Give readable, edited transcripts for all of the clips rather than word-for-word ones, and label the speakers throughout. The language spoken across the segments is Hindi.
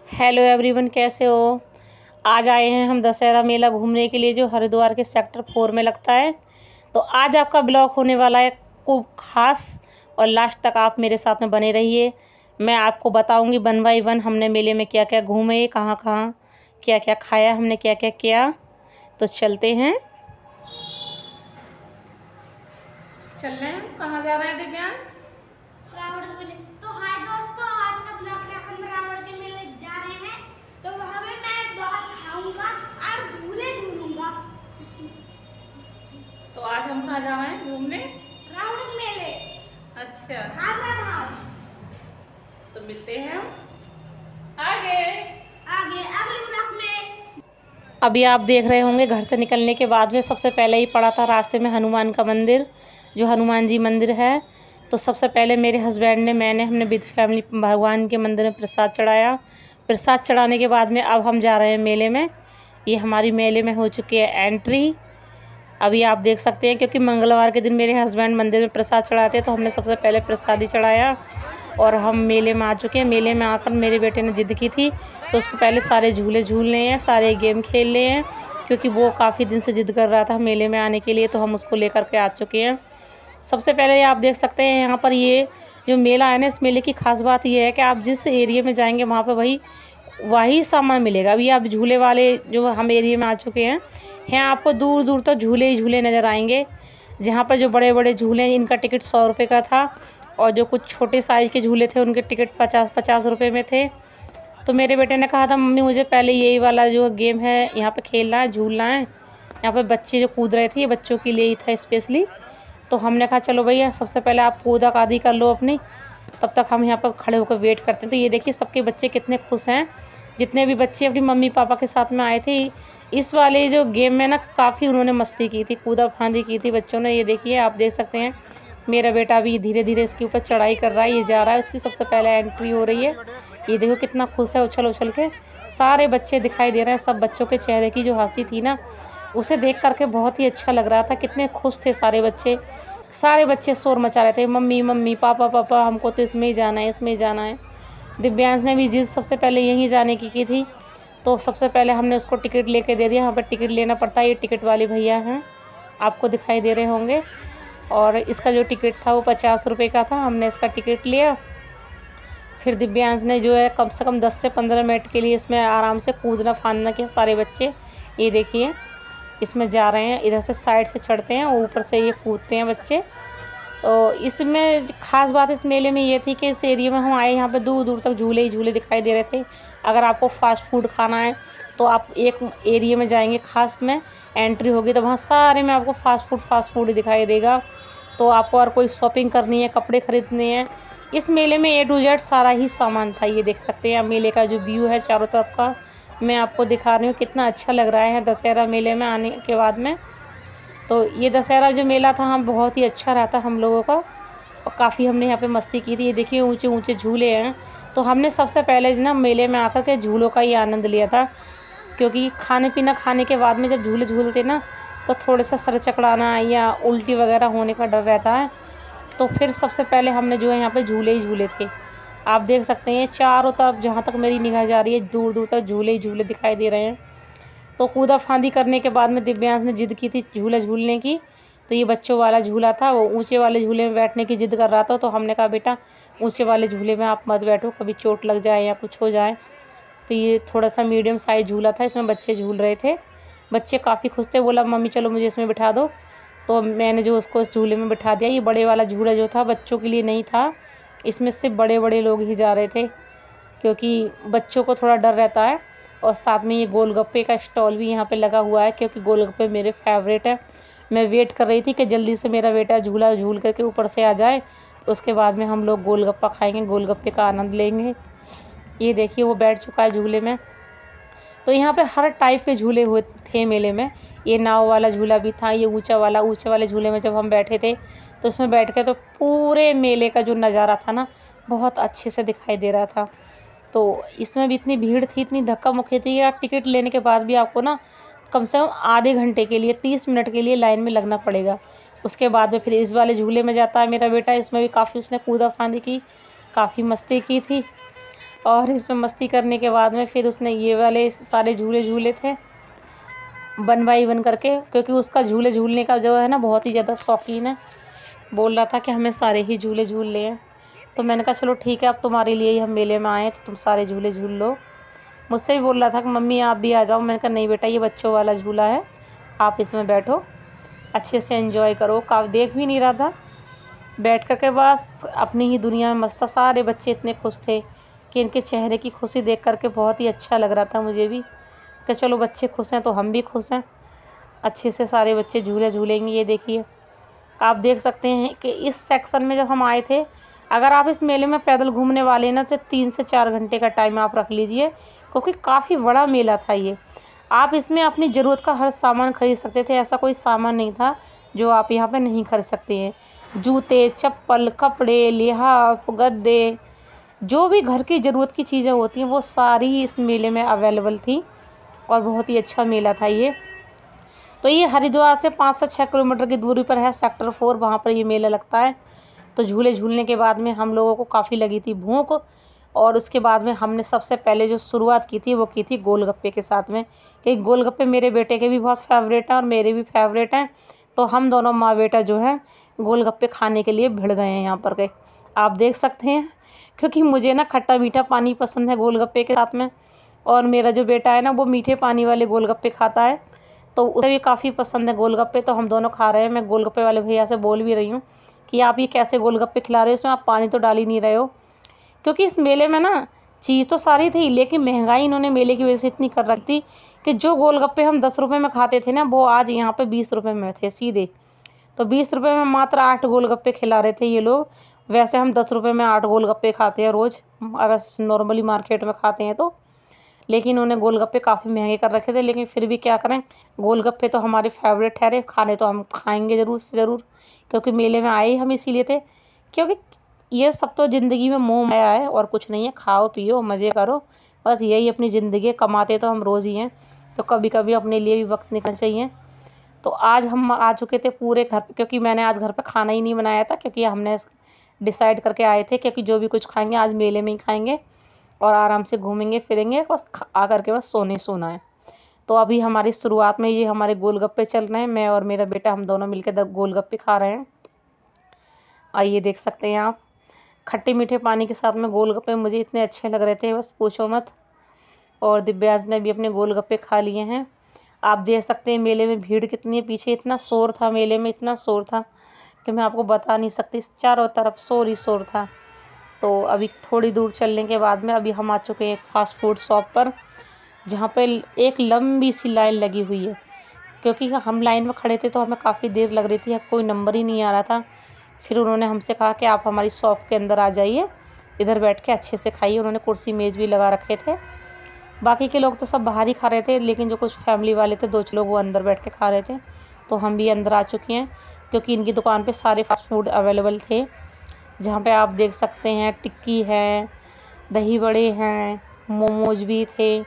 Speaker 1: हेलो एवरीवन, कैसे हो। आज आए हैं हम दशहरा मेला घूमने के लिए, जो हरिद्वार के सेक्टर 4 में लगता है। तो आज आपका ब्लॉग होने वाला है खूब खास, और लास्ट तक आप मेरे साथ में बने रहिए। मैं आपको बताऊंगी 1 बाय 1 हमने मेले में क्या क्या घूमे, कहाँ कहाँ क्या क्या खाया, हमने क्या क्या किया। तो चलते हैं। चल रहे हैं, कहाँ जा रहे हैं दिव्यांश?
Speaker 2: रावण के मेले। तो हाय दोस्तों, आज का ब्लॉग में हम रावण के मेले जा रहे हैं। तो वहाँ पे मैं बहुत खाऊंगा और झूले झूलूंगा।
Speaker 1: तो आज हम कहाँ जा रहे हैं घूमने?
Speaker 2: रावण के मेले।
Speaker 1: अच्छा,
Speaker 2: हाँ।
Speaker 1: तो मिलते हैं हम आगे
Speaker 2: अगले ब्लॉग में।
Speaker 1: अभी आप देख रहे होंगे, घर से निकलने के बाद में सबसे पहले ही पड़ा था रास्ते में हनुमान का मंदिर, जो हनुमान जी मंदिर है। तो सबसे पहले मेरे हस्बैंड ने, हमने विद फैमिली भगवान के मंदिर में प्रसाद चढ़ाया। प्रसाद चढ़ाने के बाद में अब हम जा रहे हैं मेले में। ये हमारी मेले में हो चुकी है एंट्री। अभी आप देख सकते हैं, क्योंकि मंगलवार के दिन मेरे हस्बैंड मंदिर में प्रसाद चढ़ाते हैं, तो हमने सबसे पहले प्रसाद ही चढ़ाया और हम मेले में आ चुके हैं। मेले में आकर मेरे बेटे ने ज़िद की थी, तो उसको पहले सारे झूले झूलने हैं, सारे गेम खेलने हैं, क्योंकि वो काफ़ी दिन से ज़िद कर रहा था मेले में आने के लिए। तो हम उसको लेकर के आ चुके हैं। सबसे पहले आप देख सकते हैं, यहाँ पर ये जो मेला है ना, इस मेले की खास बात ये है कि आप जिस एरिया में जाएंगे वहाँ पर वही सामान मिलेगा। अभी आप झूले वाले जो हम एरिया में आ चुके हैं, यहाँ आपको दूर दूर तक झूले ही झूले नज़र आएंगे। जहाँ पर जो बड़े बड़े झूले हैं, इनका टिकट 100 रुपये का था, और जो कुछ छोटे साइज़ के झूले थे उनके टिकट 50-50 रुपये में थे। तो मेरे बेटे ने कहा था, मम्मी मुझे पहले यही वाला जो गेम है यहाँ पे खेलना है, झूलना है। यहाँ पे बच्चे जो कूद रहे थे, ये बच्चों के लिए ही था स्पेशली। तो हमने कहा चलो भैया, सबसे पहले आप कूदा कादी कर लो अपनी, तब तक हम यहाँ पर खड़े होकर वेट करते हैं। तो ये देखिए, सबके बच्चे कितने खुश हैं। जितने भी बच्चे अपनी मम्मी पापा के साथ में आए थे, इस वाले जो गेम में ना काफ़ी उन्होंने मस्ती की थी, कूदा फांदी की थी बच्चों ने। ये देखिए, आप देख सकते हैं मेरा बेटा भी धीरे धीरे इसके ऊपर चढ़ाई कर रहा है, ये जा रहा है, उसकी सबसे पहले एंट्री हो रही है। ये देखो कितना खुश है, उछल उछल के। सारे बच्चे दिखाई दे रहे हैं, सब बच्चों के चेहरे की जो हंसी थी ना, उसे देख करके बहुत ही अच्छा लग रहा था। कितने खुश थे सारे बच्चे। सारे बच्चे शोर मचा रहे थे, मम्मी मम्मी, पापा पापा, हमको तो इसमें ही जाना है, इसमें ही जाना है। दिव्यांश ने भी जिद सबसे पहले यहीं जाने की थी, तो सबसे पहले हमने उसको टिकट लेके दे दिया। यहाँ पर टिकट लेना पड़ता है, ये टिकट वाले भैया हैं, आपको दिखाई दे रहे होंगे। और इसका जो टिकट था वो 50 रुपये का था। हमने इसका टिकट लिया। फिर दिव्यांश ने जो है कम से कम 10 से 15 मिनट के लिए इसमें आराम से कूदना फांदना किया। सारे बच्चे ये देखिए इसमें जा रहे हैं, इधर से साइड से चढ़ते हैं, ऊपर से ये कूदते हैं बच्चे। तो इसमें ख़ास बात इस मेले में ये थी कि इस एरिया में हम आए, यहाँ पे दूर दूर तक झूले ही झूले दिखाई दे रहे थे। अगर आपको फ़ास्ट फूड खाना है तो आप एक एरिया में जाएंगे, ख़ास में एंट्री होगी, तो वहाँ सारे में आपको फ़ास्ट फूड दिखाई देगा। तो आपको और कोई शॉपिंग करनी है, कपड़े ख़रीदने हैं, इस मेले में A to Z सारा ही सामान था। ये देख सकते हैं, मेले का जो व्यू है चारों तरफ का, मैं आपको दिखा रही हूँ, कितना अच्छा लग रहा है दशहरा मेले में आने के बाद में। तो ये दशहरा जो मेला था, हम बहुत ही अच्छा रहता हम लोगों का, और काफ़ी हमने यहाँ पे मस्ती की थी। ये देखिए ऊंचे ऊंचे झूले हैं। तो हमने सबसे पहले ना मेले में आकर के झूलों का ही आनंद लिया था, क्योंकि खाने पीना खाने के बाद में जब झूले झूलते ना, तो थोड़ा सा सर चकराना या उल्टी वगैरह होने का डर रहता है। तो फिर सबसे पहले हमने जो है यहाँ पे झूले ही झूले थे। आप देख सकते हैं चारों तरफ, जहाँ तक मेरी निगाह जा रही है, दूर दूर तक झूले ही झूले दिखाई दे रहे हैं। तो कूदा फांदी करने के बाद में दिव्यांश ने जिद की थी झूला झूलने की। तो ये बच्चों वाला झूला था, वो ऊंचे वाले झूले में बैठने की जिद कर रहा था। तो हमने कहा बेटा, ऊंचे वाले झूले में आप मत बैठो, कभी चोट लग जाए या कुछ हो जाए। तो ये थोड़ा सा मीडियम साइज़ झूला था, इसमें बच्चे झूल रहे थे। बच्चे काफ़ी खुश थे, बोला मम्मी चलो मुझे इसमें बिठा दो। तो मैंने जो उसको इस झूले में बिठा दिया। ये बड़े वाला झूला जो था बच्चों के लिए नहीं था, इसमें सिर्फ बड़े बड़े लोग ही जा रहे थे, क्योंकि बच्चों को थोड़ा डर रहता है। और साथ में ये गोलगप्पे का स्टॉल भी यहाँ पे लगा हुआ है, क्योंकि गोलगप्पे मेरे फेवरेट है। मैं वेट कर रही थी कि जल्दी से मेरा बेटा झूला झूल करके ऊपर से आ जाए, उसके बाद में हम लोग गोलगप्पा खाएंगे, गोलगप्पे का आनंद लेंगे। ये देखिए वो बैठ चुका है झूले में। तो यहाँ पे हर टाइप के झूले हुए थे मेले में। ये नाव वाला झूला भी था, ये ऊंचे वाले झूले में जब हम बैठे थे, तो उसमें बैठ के तो पूरे मेले का जो नज़ारा था ना, बहुत अच्छे से दिखाई दे रहा था। तो इसमें भी इतनी भीड़ थी, इतनी धक्का मुक्की थी, या टिकट लेने के बाद भी आपको ना कम से कम आधे घंटे के लिए, 30 मिनट के लिए लाइन में लगना पड़ेगा। उसके बाद में फिर इस वाले झूले में जाता है मेरा बेटा, इसमें भी काफ़ी उसने कूदा फांदी की, काफ़ी मस्ती की थी। और इसमें मस्ती करने के बाद में फिर उसने ये वाले सारे झूले झूले थे 1 बाई 1 करके, क्योंकि उसका झूले झूलने का जो है ना बहुत ही ज़्यादा शौकीन है। बोल रहा था कि हमें सारे ही झूले झूल ले हैं। तो मैंने कहा चलो ठीक है, अब तुम्हारे लिए ही हम मेले में आए तो तुम सारे झूले झूल लो। मुझसे भी बोल रहा था कि मम्मी आप भी आ जाओ। मैंने कहा नहीं बेटा, ये बच्चों वाला झूला है, आप इसमें बैठो, अच्छे से एंजॉय करो। काफ़ी देख भी नहीं रहा था, बैठ कर के बस अपनी ही दुनिया में मस्त था। सारे बच्चे इतने खुश थे कि इनके चेहरे की खुशी देख कर के बहुत ही अच्छा लग रहा था मुझे भी, कि चलो बच्चे खुश हैं तो हम भी खुश हैं। अच्छे से सारे बच्चे झूले झूलेंगे। ये देखिए, आप देख सकते हैं कि इस सेक्शन में जब हम आए थे, अगर आप इस मेले में पैदल घूमने वाले ना तो 3 से 4 घंटे का टाइम आप रख लीजिए, क्योंकि काफ़ी बड़ा मेला था ये। आप इसमें अपनी ज़रूरत का हर सामान खरीद सकते थे, ऐसा कोई सामान नहीं था जो आप यहाँ पे नहीं खरीद सकते हैं। जूते, चप्पल, कपड़े, लिहाफ, गद्दे, जो भी घर की ज़रूरत की चीज़ें होती हैं वो सारी इस मेले में अवेलेबल थी, और बहुत ही अच्छा मेला था ये। तो ये हरिद्वार से 5 से 6 किलोमीटर की दूरी पर है, सेक्टर 4, वहाँ पर ये मेला लगता है। तो झूले झूलने के बाद में हम लोगों को काफ़ी लगी थी भूख, और उसके बाद में हमने सबसे पहले जो शुरुआत की थी वो की थी गोलगप्पे के साथ में, कि गोलगप्पे मेरे बेटे के भी बहुत फेवरेट हैं और मेरे भी फेवरेट हैं। तो हम दोनों माँ बेटा जो है गोलगप्पे खाने के लिए भिड़ गए हैं यहाँ पर के, आप देख सकते हैं। क्योंकि मुझे ना खट्टा मीठा पानी पसंद है गोलगप्पे के साथ में, और मेरा जो बेटा है ना वो मीठे पानी वाले गोलगप्पे खाता है, तो उसे भी काफ़ी पसंद है गोलगप्पे। तो हम दोनों खा रहे हैं। मैं गोलगप्पे वाले भैया से बोल भी रही हूँ कि आप ये कैसे गोलगप्पे खिला रहे हो, इसमें आप पानी तो डाल ही नहीं रहे हो। क्योंकि इस मेले में ना चीज़ तो सारी थी, लेकिन महंगाई इन्होंने मेले की वजह से इतनी कर रखी थी कि जो गोलगप्पे हम 10 रुपये में खाते थे ना, वो आज यहाँ पे 20 रुपये में थे सीधे। तो 20 रुपये में मात्र 8 गोलगप्पे खिला रहे थे ये लोग। वैसे हम 10 रुपये में 8 गोलगप्पे खाते हैं रोज़, अगर नॉर्मली मार्केट में खाते हैं तो। लेकिन उन्हें गोलगप्पे काफ़ी महंगे कर रखे थे, लेकिन फिर भी क्या करें, गोलगप्पे तो हमारे फेवरेट ठहरे, खाने तो हम खाएंगे ज़रूर से ज़रूर, क्योंकि मेले में आए हम इसीलिए थे। क्योंकि ये सब तो ज़िंदगी में मोह माया है और कुछ नहीं है। खाओ पियो मज़े करो, बस यही अपनी ज़िंदगी। कमाते तो हम रोज़ ही हैं, तो कभी कभी अपने लिए भी वक्त निकलना चाहिए। तो आज हम आ चुके थे पूरे घर पे, क्योंकि मैंने आज घर पे खाना ही नहीं बनाया था, क्योंकि हमने डिसाइड करके आए थे क्योंकि जो भी कुछ खाएंगे आज मेले में ही खाएंगे, और आराम से घूमेंगे फिरेंगे, बस आ करके बस सोना है। तो अभी हमारी शुरुआत में ये हमारे गोलगप्पे चल रहे हैं। मैं और मेरा बेटा हम दोनों मिलकर गोलगप्पे खा रहे हैं। और ये देख सकते हैं आप, खट्टे मीठे पानी के साथ में गोलगप्पे मुझे इतने अच्छे लग रहे थे, बस पूछो मत। और दिव्यांश ने भी अपने गोलगप्पे खा लिए हैं। आप देख सकते हैं मेले में भीड़ कितनी है, पीछे इतना शोर था, मेले में इतना शोर था कि मैं आपको बता नहीं सकती, चारों तरफ शोर ही शोर था। तो अभी थोड़ी दूर चलने के बाद में अभी हम आ चुके हैं एक फ़ास्ट फूड शॉप पर, जहाँ पे एक लंबी सी लाइन लगी हुई है। क्योंकि हम लाइन में खड़े थे तो हमें काफ़ी देर लग रही थी, कोई नंबर ही नहीं आ रहा था। फिर उन्होंने हमसे कहा कि आप हमारी शॉप के अंदर आ जाइए, इधर बैठ के अच्छे से खाइए। उन्होंने कुर्सी मेज़ भी लगा रखे थे। बाकी के लोग तो सब बाहर ही खा रहे थे, लेकिन जो कुछ फैमिली वाले थे 2 लोग वो अंदर बैठ के खा रहे थे। तो हम भी अंदर आ चुके हैं, क्योंकि इनकी दुकान पे सारे फास्ट फूड अवेलेबल थे, जहाँ पे आप देख सकते हैं टिक्की है, दही बड़े हैं, मोमोज भी थे,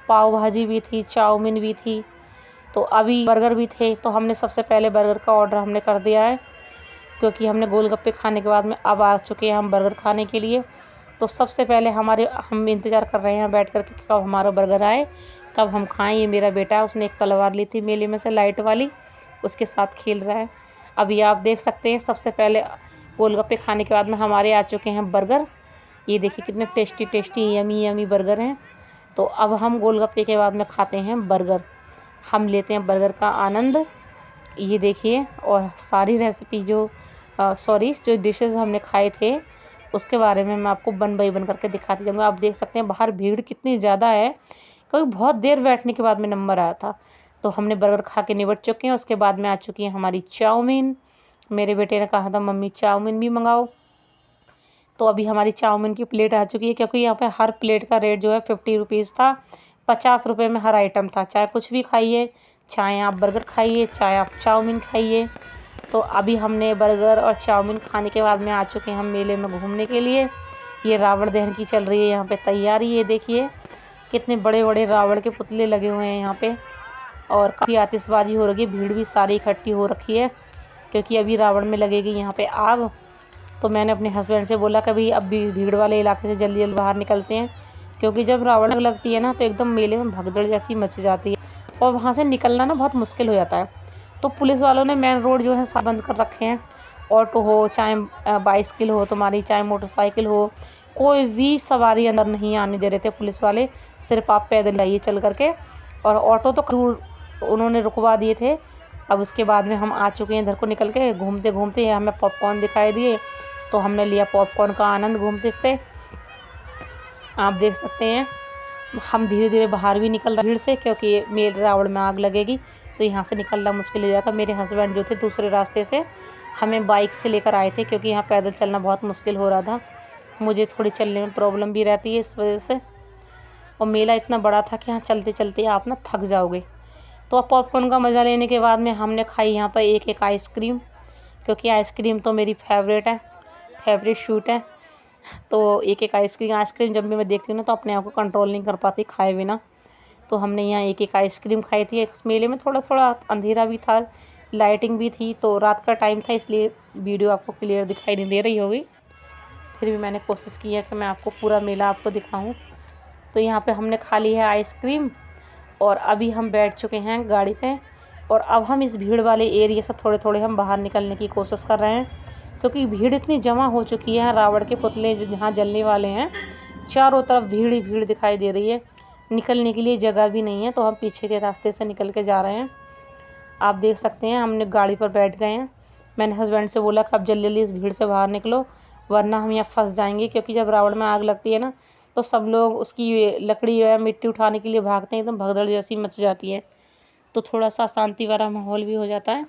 Speaker 1: पाव भाजी भी थी, चाउमीन भी थी। तो अभी बर्गर भी थे। तो हमने सबसे पहले बर्गर का ऑर्डर हमने कर दिया है, क्योंकि हमने गोलगप्पे खाने के बाद में अब आ चुके हैं हम बर्गर खाने के लिए। तो सबसे पहले हम इंतज़ार कर रहे हैं बैठ कर के कब हमारा बर्गर आए, कब हम खाएं। ये मेरा बेटा है, उसने एक तलवार ली थी मेले में से लाइट वाली, उसके साथ खेल रहा है। अभी आप देख सकते हैं सबसे पहले गोलगप्पे खाने के बाद में हमारे आ चुके हैं बर्गर। ये देखिए कितने tasty tasty yummy yummy burger हैं। तो अब हम गोलगप्पे के बाद में खाते हैं बर्गर, हम लेते हैं बर्गर का आनंद। ये देखिए, और सारी रेसिपी जो डिशेस हमने खाए थे उसके बारे में मैं आपको 1 बाई 1 करके दिखाती जाऊँगी। आप देख सकते हैं बाहर भीड़ कितनी ज़्यादा है, क्योंकि बहुत देर बैठने के बाद में नंबर आया था। तो हमने बर्गर खा के निपट चुके हैं। उसके बाद में आ चुकी है हमारी चाउमीन। मेरे बेटे ने कहा था मम्मी चाउमीन भी मंगाओ, तो अभी हमारी चाउमीन की प्लेट आ चुकी है। क्योंकि यहाँ पे हर प्लेट का रेट जो है 50 रुपीज़ था, 50 रुपये में हर आइटम था। चाहे कुछ भी खाइए, चाहे आप बर्गर खाइए, चाहे आप चाउमीन खाइए। तो अभी हमने बर्गर और चाउमीन खाने के बाद में आ चुके हैं हम मेले में घूमने के लिए। ये रावण दहन की चल रही है यहाँ पे तैयारी। ये देखिए कितने बड़े बड़े रावण के पुतले लगे हुए हैं यहाँ पे, और काफ़ी आतिशबाजी हो रही है। भीड़ भी सारी इकट्ठी हो रखी है, क्योंकि अभी रावण में लगेगी यहाँ पे आग। तो मैंने अपने हस्बैंड से बोला कि भाई अब भी भीड़ वाले इलाके से जल्दी जल्दी बाहर निकलते हैं, क्योंकि जब रावण आग लगती है ना तो एकदम मेले में भगदड़ जैसी मच जाती है और वहाँ से निकलना ना बहुत मुश्किल हो जाता है। तो पुलिस वालों ने मेन रोड जो है सब बंद कर रखे हैं। ऑटो हो, चाहे बाइसिकल हो तुम्हारी, चाहे मोटरसाइकिल हो, कोई भी सवारी अंदर नहीं आने दे रहे थे पुलिस वाले। सिर्फ आप पैदल जाइए चल करके, और ऑटो तो दूर उन्होंने रुकवा दिए थे। अब उसके बाद में हम आ चुके हैं इधर को निकल के। घूमते घूमते हमें पॉपकॉर्न दिखाई दिए, तो हमने लिया पॉपकॉर्न का आनंद घूमते फिरते। आप देख सकते हैं हम धीरे धीरे बाहर भी निकल रहे भीड़ से, क्योंकि मेरे रावण में आग लगेगी तो यहाँ से निकलना मुश्किल हो जाएगा। मेरे हस्बैंड जो थे दूसरे रास्ते से हमें बाइक से लेकर आए थे, क्योंकि यहाँ पैदल चलना बहुत मुश्किल हो रहा था। मुझे थोड़ी चलने में प्रॉब्लम भी रहती है इस वजह से, और मेला इतना बड़ा था कि यहाँ चलते चलते आप ना थक जाओगे। तो अब पॉपकॉर्न का मज़ा लेने के बाद में हमने खाई यहाँ पर एक एक आइसक्रीम, क्योंकि आइसक्रीम तो मेरी फेवरेट शूट है। तो एक एक आइसक्रीम जब भी मैं देखती हूँ ना तो अपने आप को कंट्रोल नहीं कर पाती खाए बिना। तो हमने यहाँ एक एक आइसक्रीम खाई थी। मेले में थोड़ा थोड़ा अंधेरा भी था, लाइटिंग भी थी, तो रात का टाइम था, इसलिए वीडियो आपको क्लियर दिखाई नहीं दे रही होगी। फिर भी मैंने कोशिश की है कि मैं आपको पूरा मेला आपको दिखाऊं। तो यहाँ पे हमने खा ली है आइसक्रीम, और अभी हम बैठ चुके हैं गाड़ी पे, और अब हम इस भीड़ वाले एरिया से थोड़े थोड़े हम बाहर निकलने की कोशिश कर रहे हैं, क्योंकि भीड़ इतनी जमा हो चुकी है। रावण के पुतले जहाँ जलने वाले हैं, चारों तरफ भीड़ ही भीड़ दिखाई दे रही है, निकलने के लिए जगह भी नहीं है। तो हम पीछे के रास्ते से निकल के जा रहे हैं। आप देख सकते हैं हमने गाड़ी पर बैठ गए हैं। मैंने हस्बैंड से बोला कि अब जल्दी जल्दी इस भीड़ से बाहर निकलो, वरना हम यहाँ फंस जाएंगे, क्योंकि जब रावण में आग लगती है ना तो सब लोग उसकी लकड़ी या मिट्टी उठाने के लिए भागते हैं, एकदम भगदड़ जैसी मच जाती है। तो थोड़ा सा शांति वाला माहौल भी हो जाता है।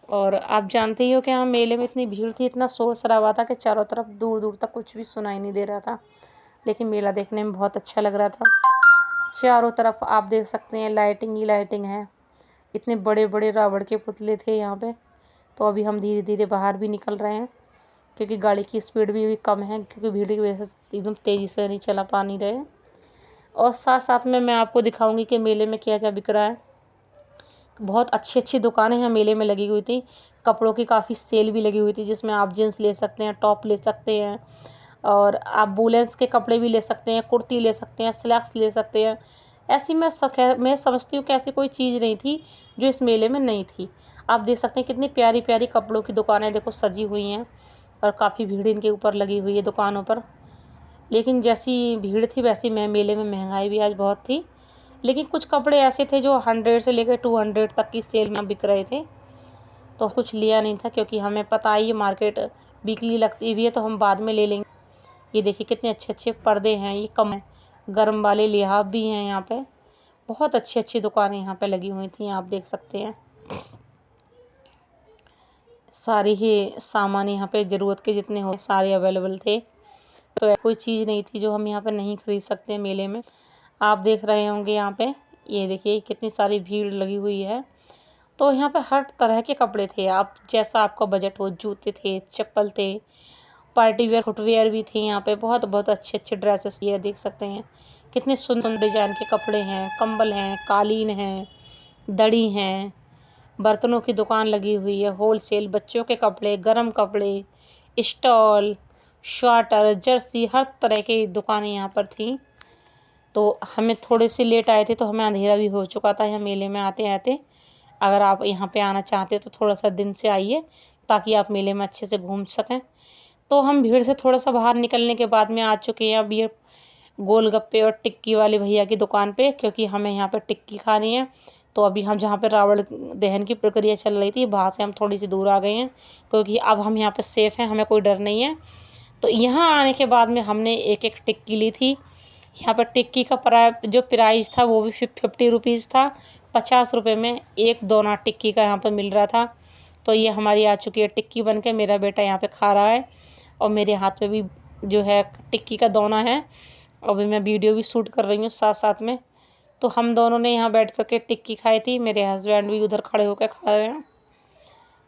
Speaker 1: और आप जानते ही हो कि यहाँ मेले में इतनी भीड़ थी, इतना शोर शराबा था कि चारों तरफ दूर दूर तक कुछ भी सुनाई नहीं दे रहा था। लेकिन मेला देखने में बहुत अच्छा लग रहा था। चारों तरफ आप देख सकते हैं लाइटिंग ही लाइटिंग है। इतने बड़े बड़े रावण के पुतले थे यहाँ पे। तो अभी हम धीरे धीरे बाहर भी निकल रहे हैं, क्योंकि गाड़ी की स्पीड भी कम है, क्योंकि भीड़ की वजह से एकदम तेज़ी से नहीं चला पा नहीं रहे। और साथ साथ में मैं आपको दिखाऊंगी कि मेले में क्या क्या बिक रहा है। बहुत अच्छी अच्छी दुकानें हैं मेले में लगी हुई थी। कपड़ों की काफ़ी सेल भी लगी हुई थी, जिसमें आप जीन्स ले सकते हैं, टॉप ले सकते हैं, और आप वूलेंस के कपड़े भी ले सकते हैं, कुर्ती ले सकते हैं, स्लैक्स ले सकते हैं। ऐसी मैं समझती हूँ कि ऐसी कोई चीज़ नहीं थी जो इस मेले में नहीं थी। आप देख सकते हैं कितनी प्यारी प्यारी कपड़ों की दुकानें देखो सजी हुई हैं, और काफ़ी भीड़ इनके ऊपर लगी हुई है दुकानों पर। लेकिन जैसी भीड़ थी वैसी मेले में महंगाई भी आज बहुत थी। लेकिन कुछ कपड़े ऐसे थे जो 100 से लेकर 200 तक की सेल में बिक रहे थे, तो कुछ लिया नहीं था, क्योंकि हमें पता ही मार्केट वीकली लगती भी है, तो हम बाद में ले लेंगे। ये देखिए कितने अच्छे अच्छे पर्दे हैं, ये कम है, गर्म वाले लिहाफ भी हैं यहाँ पे। बहुत अच्छी अच्छी दुकानें यहाँ पे लगी हुई थी, आप देख सकते हैं। सारे ही सामान यहाँ पे ज़रूरत के जितने हो सारे अवेलेबल थे, तो कोई चीज़ नहीं थी जो हम यहाँ पे नहीं खरीद सकते मेले में। आप देख रहे होंगे यहाँ पे, ये देखिए कितनी सारी भीड़ लगी हुई है। तो यहाँ पे हर तरह के कपड़े थे, आप जैसा आपका बजट हो, जूते थे, चप्पल थे, पार्टी वेयर फुटवेयर भी थे यहाँ पे। बहुत बहुत अच्छे अच्छे ड्रेसेस ये देख सकते हैं, कितने सुंदर डिजाइन के कपड़े हैं, कंबल हैं, कालीन हैं, दड़ी हैं। बर्तनों की दुकान लगी हुई है, होलसेल, बच्चों के कपड़े, गर्म कपड़े, स्टॉल, स्वेटर, जर्सी, हर तरह की दुकानें यहाँ पर थी। तो हमें थोड़े से लेट आए थे, तो हमें अंधेरा भी हो चुका था यहाँ मेले में आते आते। अगर आप यहाँ पे आना चाहते हो तो थोड़ा सा दिन से आइए, ताकि आप मेले में अच्छे से घूम सकें। तो हम भीड़ से थोड़ा सा बाहर निकलने के बाद में आ चुके हैं अब ये गोलगप्पे और टिक्की वाले भैया की दुकान पे, क्योंकि हमें यहाँ पर टिक्की खानी है। तो अभी हम जहाँ पे रावण दहन की प्रक्रिया चल रही थी, वहाँ से हम थोड़ी सी दूर आ गए हैं, क्योंकि अब हम यहाँ पे सेफ़ हैं, हमें कोई डर नहीं है। तो यहाँ आने के बाद में हमने एक एक टिक्की ली थी। यहाँ पर टिक्की का जो प्राइस था वो भी 50 रुपीज़ था। 50 रुपये में एक दोना टिक्की का यहाँ पर मिल रहा था। तो ये हमारी आ चुकी है टिक्की बन के, मेरा बेटा यहाँ पे खा रहा है, और मेरे हाथ में भी जो है टिक्की का दोना है। अभी मैं वीडियो भी शूट कर रही हूँ साथ साथ में। तो हम दोनों ने यहाँ बैठ कर के टिक्की खाई थी। मेरे हस्बैंड भी उधर खड़े होकर खा रहे हैं।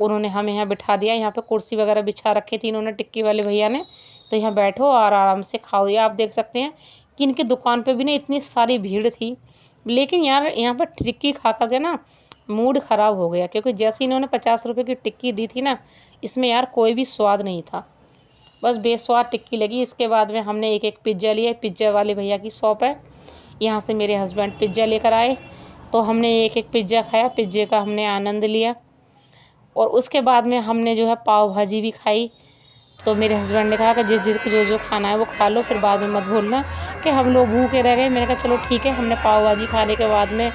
Speaker 1: उन्होंने हमें यहाँ बिठा दिया, यहाँ पे कुर्सी वगैरह बिछा रखी थी इन्होंने, टिक्की वाले भैया ने। तो यहाँ बैठो और आराम से खाओ। ये आप देख सकते हैं कि इनकी दुकान पे भी ना इतनी सारी भीड़ थी, लेकिन यार यहाँ पर टिक्की खा कर के ना मूड ख़राब हो गया, क्योंकि जैसे इन्होंने 50 रुपये की टिक्की दी थी ना, इसमें यार कोई भी स्वाद नहीं था। बस बेस्वाद टिक्की लगी। इसके बाद में हमने एक पिज़्ज़ा लिया। पिज़्ज़ा वाले भैया की शॉप है, यहाँ से मेरे हस्बैंड पिज़्ज़ा लेकर आए, तो हमने एक पिज़्ज़ा खाया। पिज़्ज़े का हमने आनंद लिया और उसके बाद में हमने जो है पाव भाजी भी खाई। तो मेरे हस्बैंड ने कहा कि जिसको जो खाना है वो खा लो, फिर बाद में मत भूलना कि हम लोग भूखे रह गए। मैंने कहा चलो ठीक है। हमने पाव भाजी खाने के बाद में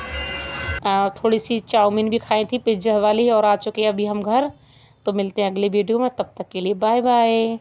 Speaker 1: थोड़ी सी चाउमीन भी खाई थी पिज़्ज़ा वाली, और आ चुके हैं अभी हम घर। तो मिलते हैं अगली वीडियो में, तब तक के लिए बाय बाय।